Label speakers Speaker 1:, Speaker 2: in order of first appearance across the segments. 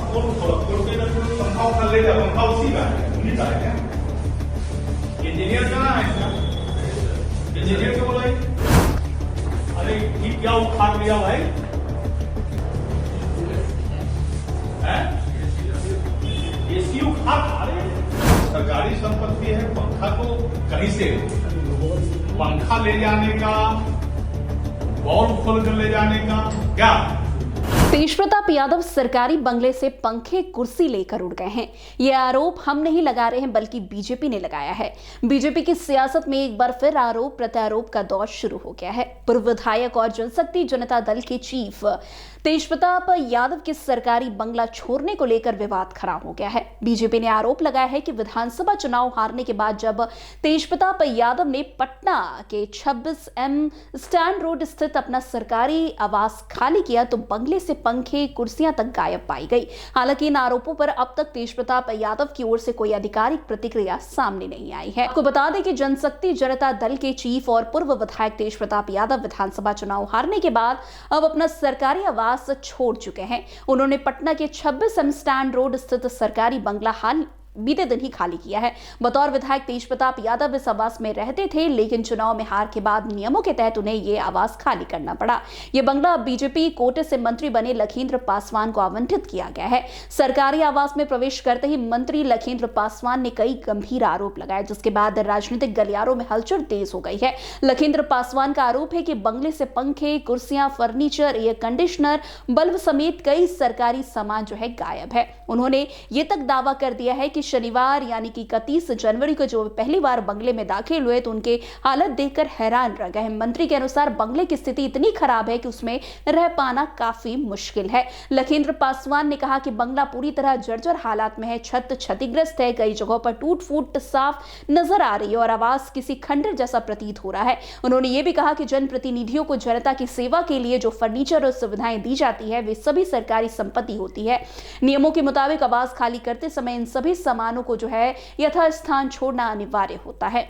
Speaker 1: खोल के पंखा उखा ले जाओ, पंखा उसी का है, उन्हीं का है क्या? इंजीनियर का ना है इसका, इंजीनियर को बोला अरे ये क्या उखाड़ लिया भाई? एसी उखाड़, अरे सरकारी संपत्ति है, पंखा को कहीं से पंखा ले जाने का, बॉल खोल कर ले जाने का क्या?
Speaker 2: तेजप्रताप यादव सरकारी बंगले से पंखे कुर्सी लेकर उड़ गए हैं। यह आरोप हम नहीं लगा रहे हैं बल्कि बीजेपी ने लगाया है। बीजेपी की सियासत में एक बार फिर आरोप प्रत्यारोप का दौर शुरू हो गया है। पूर्व विधायक और जनशक्ति जनता दल के चीफ तेजप्रताप यादव के सरकारी बंगला छोड़ने को लेकर विवाद खड़ा हो गया है। बीजेपी ने आरोप लगाया है कि विधानसभा चुनाव हारने के बाद जब तेजप्रताप यादव ने पटना के 26M स्टैंड रोड स्थित अपना सरकारी आवास खाली किया तो बंगले से पंखे कुर्सियां तक गायब पाई गई। हालांकि इन आरोपों पर अब तक तेजप्रताप यादव की ओर से कोई आधिकारिक प्रतिक्रिया सामने नहीं आई है। आपको बता दें कि जनशक्ति जनता दल के चीफ और पूर्व विधायक तेजप्रताप यादव विधानसभा चुनाव हारने के बाद अब अपना सरकारी आवास छोड़ चुके हैं। उन्होंने पटना के 26M स्टैंड रोड स्थित सरकारी बंगला बीते दिन ही खाली किया है। बतौर विधायक तेजप्रताप यादव इस आवास में रहते थे, लेकिन चुनाव में हार के बाद नियमों के तहत उन्हें यह आवास खाली करना पड़ा। यह बंगला बीजेपी कोटे से मंत्री बने लखीन्द्र पासवान को आवंटित किया गया है। सरकारी आवास में प्रवेश करते ही मंत्री लखीन्द्र पासवान ने कई गंभीर आरोप लगाए, जिसके बाद राजनीतिक गलियारों में हलचल तेज हो गई है। लखीन्द्र पासवान का आरोप है कि बंगले से पंखे, कुर्सियां, फर्नीचर, एयर कंडीशनर, बल्ब समेत कई सरकारी सामान जो है गायब है। उन्होंने ये तक दावा कर दिया है कि शनिवार यानी कि 31 जनवरी को जो पहली बार बंगले में दाखिल हुए तो उनके हालत देखकर हैरान रह गए। मंत्री के अनुसार बंगले की स्थिति इतनी खराब है कि उसमें रह पाना काफी मुश्किल है। लखीन्द्र पासवान ने कहा कि बंगला पूरी तरह जर्जर हालात में है, छत क्षतिग्रस्त है, कई जगहों पर टूट फूट साफ नजर आ रही है और आवास किसी खंडर जैसा प्रतीत हो रहा है। उन्होंने ये भी कहा कि जनप्रतिनिधियों को जनता की सेवा के लिए जो फर्नीचर और सुविधाएं दी जाती है वे सभी सरकारी संपत्ति होती है। नियमों के मुताबिक आवास खाली करते समय इन सभी सामानों को जो है यथास्थान छोड़ना अनिवार्य होता है।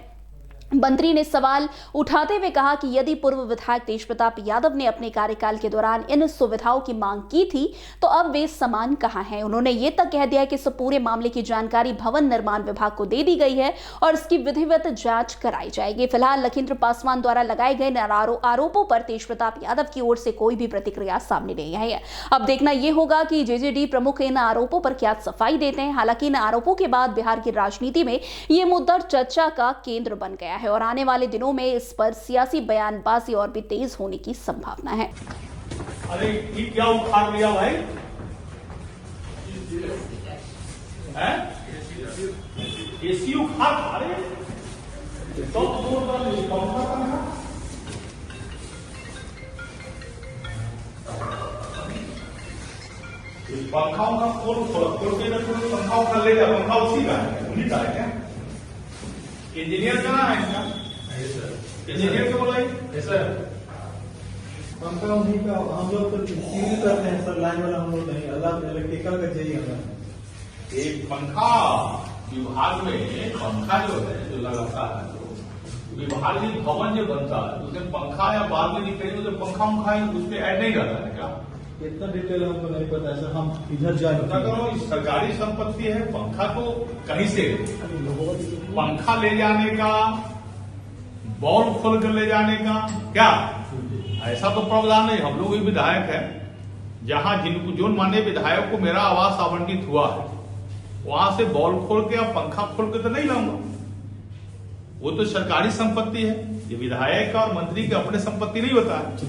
Speaker 2: मंत्री ने सवाल उठाते हुए कहा कि यदि पूर्व विधायक तेजप्रताप यादव ने अपने कार्यकाल के दौरान इन सुविधाओं की मांग की थी तो अब वे सामान कहां हैं। उन्होंने ये तक कह दिया कि इस पूरे मामले की जानकारी भवन निर्माण विभाग को दे दी गई है और इसकी विधिवत जांच कराई जाएगी। फिलहाल लखीन्द्र पासवान द्वारा लगाए गए आरोपों पर तेजप्रताप यादव की ओर से कोई भी प्रतिक्रिया सामने नहीं आई है। अब देखना यह होगा कि जेजेडी प्रमुख इन आरोपों पर क्या सफाई देते हैं। हालांकि इन आरोपों के बाद बिहार की राजनीति में यह मुद्दा चर्चा का केंद्र बन गया है और आने वाले दिनों में इस पर सियासी बयानबाजी और भी तेज होने की संभावना है।
Speaker 1: अरे ये क्या उखाड़ लिया भाई? एसी उखाड़, अरे तो पंखा खोल के पंखा उखा ले जाओ, पंखा उसी का है, उन्हीं का है क्या? इंजीनियर का ना है इसका, इंजीनियर को बोला
Speaker 3: पंखा उन्हीं का। हम लोग तो सील करते हैं सर, लाइन वाला हम लोग नहीं, अलग इलेक्ट्रिकल का चाहिए हमें।
Speaker 1: एक पंखा विभाग में पंखा जो है जो लगाता है, विभाग में भवन जो बनता है उसमें पंखा या बाद में निकलेंगे तो पंखा उस पर ऐड नहीं रहता है क्या?
Speaker 3: इतना डिटेल हमको नहीं पता सर, हम इधर जाए
Speaker 1: करो। सरकारी संपत्ति है, पंखा को कहीं से पंखा ले जाने का, बॉल खोल कर ले जाने का क्या? ऐसा तो प्रावधान नहीं। हम लोग भी विधायक है, जहां जिनको जो माने विधायक को मेरा आवास आवंटित हुआ है वहां से बॉल खोल के या पंखा खोल के तो नहीं लाऊंगा। वो तो सरकारी संपत्ति है, ये विधायक और मंत्री की अपने संपत्ति नहीं होता है।